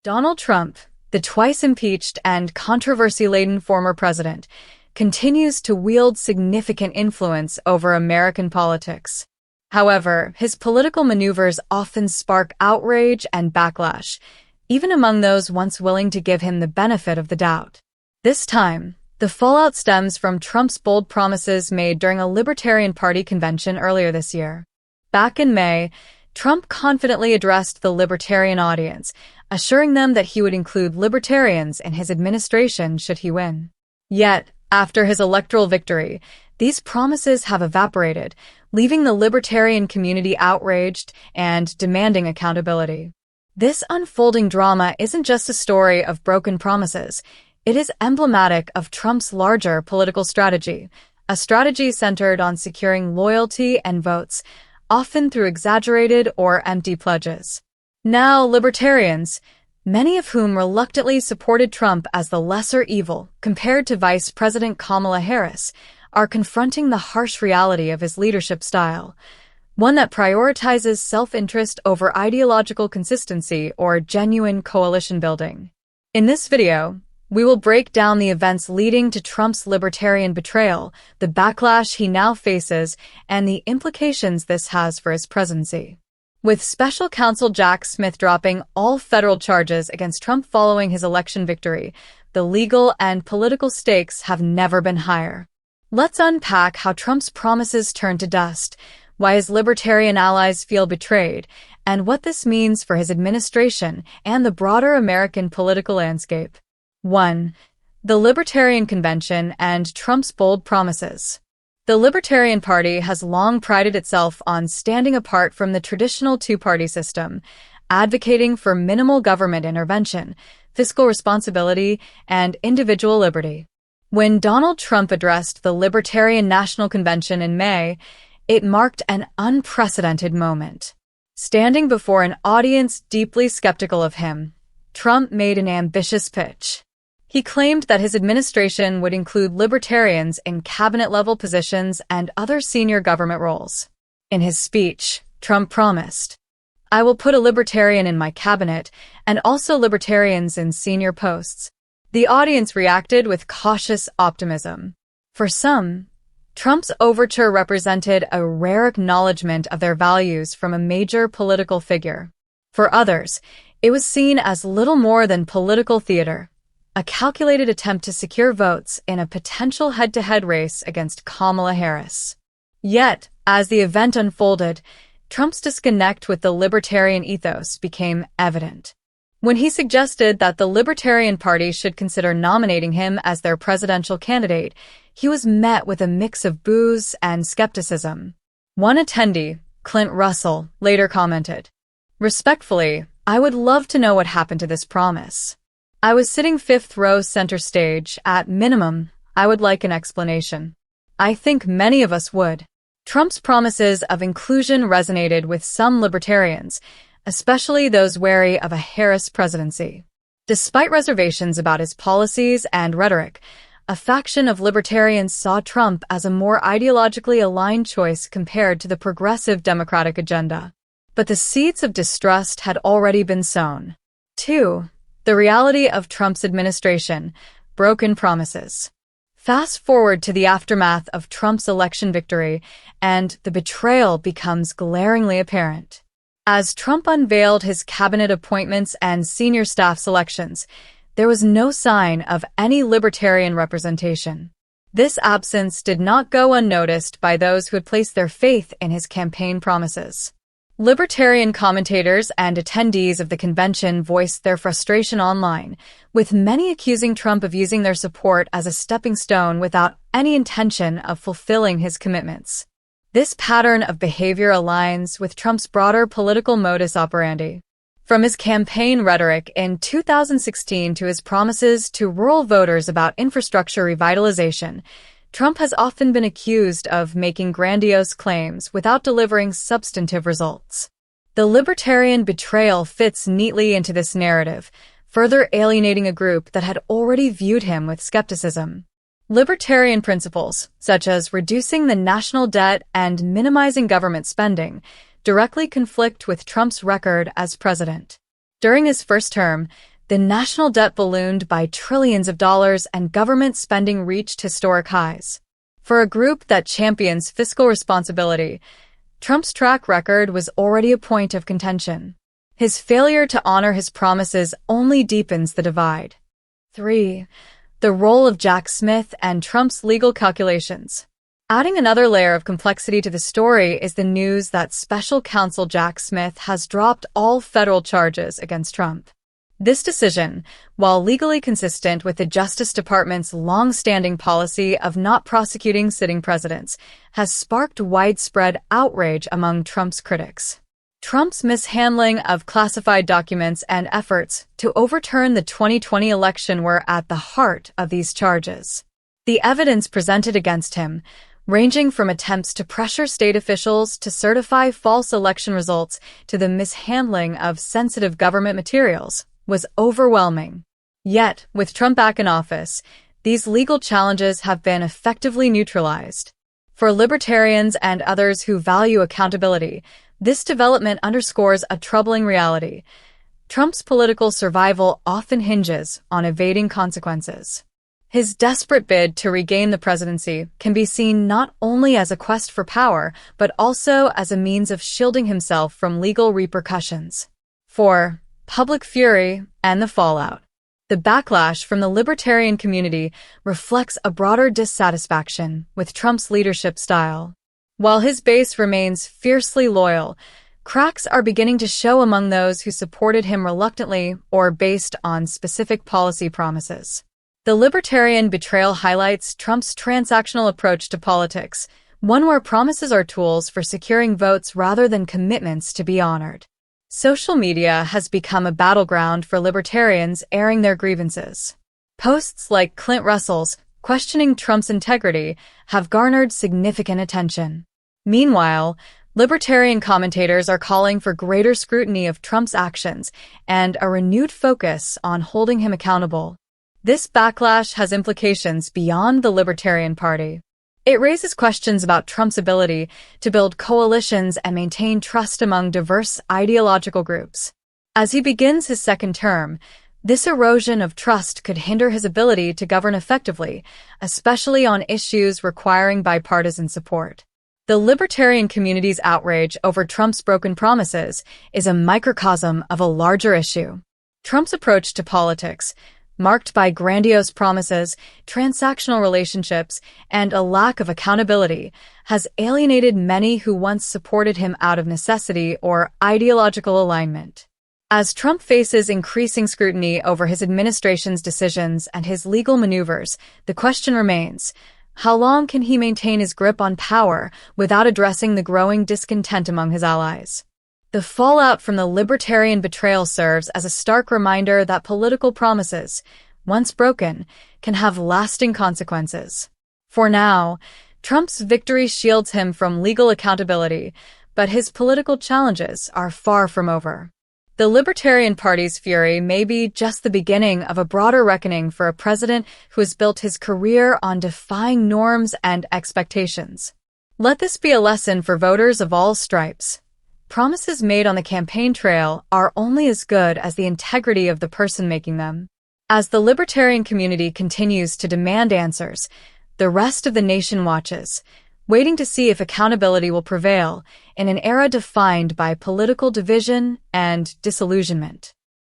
Donald Trump, the twice-impeached and controversy-laden former president, continues to wield significant influence over American politics. However, his political maneuvers often spark outrage and backlash, even among those once willing to give him the benefit of the doubt. This time, the fallout stems from Trump's bold promises made during a Libertarian Party convention earlier this year. Back in May, Trump confidently addressed the Libertarian audience, assuring them that he would include Libertarians in his administration should he win. Yet, after his electoral victory, these promises have evaporated, leaving the Libertarian community outraged and demanding accountability. This unfolding drama isn't just a story of broken promises. It is emblematic of Trump's larger political strategy, a strategy centered on securing loyalty and votes, often through exaggerated or empty pledges. Now, Libertarians, many of whom reluctantly supported Trump as the lesser evil compared to Vice President Kamala Harris, are confronting the harsh reality of his leadership style, one that prioritizes self-interest over ideological consistency or genuine coalition building. In this video, we will break down the events leading to Trump's libertarian betrayal, the backlash he now faces, and the implications this has for his presidency. With special counsel Jack Smith dropping all federal charges against Trump following his election victory, the legal and political stakes have never been higher. Let's unpack how Trump's promises turned to dust, why his libertarian allies feel betrayed, and what this means for his administration and the broader American political landscape. 1. The Libertarian Convention and Trump's bold promises. The Libertarian Party has long prided itself on standing apart from the traditional two-party system, advocating for minimal government intervention, fiscal responsibility, and individual liberty. When Donald Trump addressed the Libertarian National Convention in May, it marked an unprecedented moment. Standing before an audience deeply skeptical of him, Trump made an ambitious pitch. He claimed that his administration would include libertarians in cabinet-level positions and other senior government roles. In his speech, Trump promised, "I will put a libertarian in my cabinet and also libertarians in senior posts." The audience reacted with cautious optimism. For some, Trump's overture represented a rare acknowledgement of their values from a major political figure. For others, it was seen as little more than political theater, a calculated attempt to secure votes in a potential head-to-head race against Kamala Harris. Yet, as the event unfolded, Trump's disconnect with the libertarian ethos became evident. When he suggested that the Libertarian Party should consider nominating him as their presidential candidate, he was met with a mix of boos and skepticism. One attendee, Clint Russell, later commented, "Respectfully, I would love to know what happened to this promise. I was sitting fifth row center stage. At minimum, I would like an explanation." I think many of us would. Trump's promises of inclusion resonated with some libertarians, especially those wary of a Harris presidency. Despite reservations about his policies and rhetoric, a faction of libertarians saw Trump as a more ideologically aligned choice compared to the progressive Democratic agenda. But the seeds of distrust had already been sown. 2. The reality of Trump's administration, broken promises. Fast forward to the aftermath of Trump's election victory, and the betrayal becomes glaringly apparent. As Trump unveiled his cabinet appointments and senior staff selections, there was no sign of any libertarian representation. This absence did not go unnoticed by those who had placed their faith in his campaign promises. Libertarian commentators and attendees of the convention voiced their frustration online, with many accusing Trump of using their support as a stepping stone without any intention of fulfilling his commitments. This pattern of behavior aligns with Trump's broader political modus operandi. From his campaign rhetoric in 2016 to his promises to rural voters about infrastructure revitalization, Trump has often been accused of making grandiose claims without delivering substantive results. The libertarian betrayal fits neatly into this narrative, further alienating a group that had already viewed him with skepticism. Libertarian principles, such as reducing the national debt and minimizing government spending, directly conflict with Trump's record as president. During his first term, the national debt ballooned by trillions of dollars and government spending reached historic highs. For a group that champions fiscal responsibility, Trump's track record was already a point of contention. His failure to honor his promises only deepens the divide. 3. The role of Jack Smith and Trump's legal calculations. Adding another layer of complexity to the story is the news that special counsel Jack Smith has dropped all federal charges against Trump. This decision, while legally consistent with the Justice Department's long-standing policy of not prosecuting sitting presidents, has sparked widespread outrage among Trump's critics. Trump's mishandling of classified documents and efforts to overturn the 2020 election were at the heart of these charges. The evidence presented against him, ranging from attempts to pressure state officials to certify false election results to the mishandling of sensitive government materials, was overwhelming. Yet, with Trump back in office, these legal challenges have been effectively neutralized. For libertarians and others who value accountability, this development underscores a troubling reality. Trump's political survival often hinges on evading consequences. His desperate bid to regain the presidency can be seen not only as a quest for power, but also as a means of shielding himself from legal repercussions. 4. Public fury and the fallout. The backlash from the libertarian community reflects a broader dissatisfaction with Trump's leadership style. While his base remains fiercely loyal, cracks are beginning to show among those who supported him reluctantly or based on specific policy promises. The libertarian betrayal highlights Trump's transactional approach to politics, one where promises are tools for securing votes rather than commitments to be honored. Social media has become a battleground for libertarians airing their grievances. Posts like Clint Russell's questioning Trump's integrity have garnered significant attention. Meanwhile, libertarian commentators are calling for greater scrutiny of Trump's actions and a renewed focus on holding him accountable. This backlash has implications beyond the Libertarian Party. It raises questions about Trump's ability to build coalitions and maintain trust among diverse ideological groups. As he begins his second term, this erosion of trust could hinder his ability to govern effectively, especially on issues requiring bipartisan support. The libertarian community's outrage over Trump's broken promises is a microcosm of a larger issue. Trump's approach to politics, marked by grandiose promises, transactional relationships, and a lack of accountability, has alienated many who once supported him out of necessity or ideological alignment. As Trump faces increasing scrutiny over his administration's decisions and his legal maneuvers, the question remains, how long can he maintain his grip on power without addressing the growing discontent among his allies? The fallout from the libertarian betrayal serves as a stark reminder that political promises, once broken, can have lasting consequences. For now, Trump's victory shields him from legal accountability, but his political challenges are far from over. The Libertarian Party's fury may be just the beginning of a broader reckoning for a president who has built his career on defying norms and expectations. Let this be a lesson for voters of all stripes. Promises made on the campaign trail are only as good as the integrity of the person making them. As the libertarian community continues to demand answers, the rest of the nation watches, waiting to see if accountability will prevail in an era defined by political division and disillusionment.